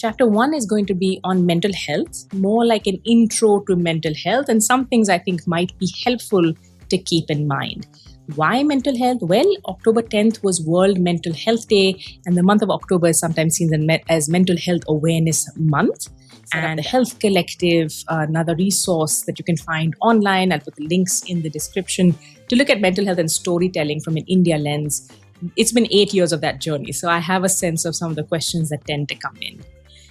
Chapter 1 is going to be on mental health, more like an intro to mental health, and some things I think might be helpful to keep in mind. Why mental health? Well, October 10th was World Mental Health Day, and the month of October is sometimes seen as Mental Health Awareness Month. And the Health Collective, another resource that you can find online, I'll put the links in the description, to look at mental health and storytelling from an India lens. It's been 8 years of that journey, so I have a sense of some of the questions that tend to come in.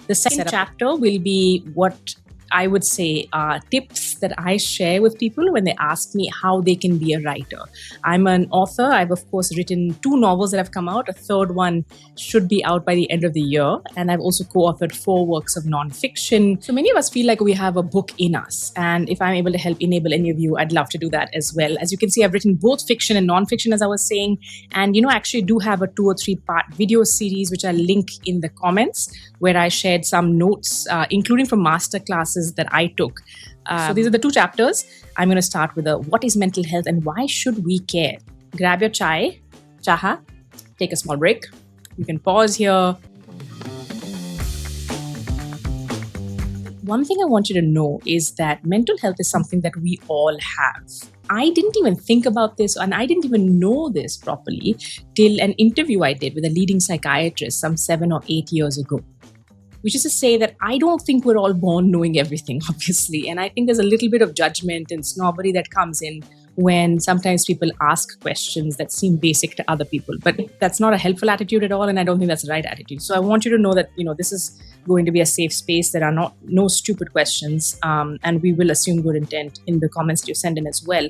The second chapter will be what I would say are tips that I share with people when they ask me how they can be a writer. I'm an author. I've, of course, written 2 novels that have come out. A third one should be out by the end of the year. And I've also co-authored 4 works of nonfiction. So many of us feel like we have a book in us. And if I'm able to help enable any of you, I'd love to do that as well. As you can see, I've written both fiction and nonfiction, as I was saying. And, I actually do have a 2 or 3 part video series, which I'll link in the comments, where I shared some notes, including from masterclasses that I took. So these are the 2 chapters. I'm going to start with what is mental health and why should we care? Grab your chaha, take a small break. You can pause here. One thing I want you to know is that mental health is something that we all have. I didn't even think about this, and I didn't even know this properly till an interview I did with a leading psychiatrist some 7 or 8 years ago. Which is to say that I don't think we're all born knowing everything, obviously. And I think there's a little bit of judgment and snobbery that comes in when sometimes people ask questions that seem basic to other people. But that's not a helpful attitude at all, and I don't think that's the right attitude. So I want you to know that, this is going to be a safe space. There are no stupid questions, and we will assume good intent in the comments that you send in as well.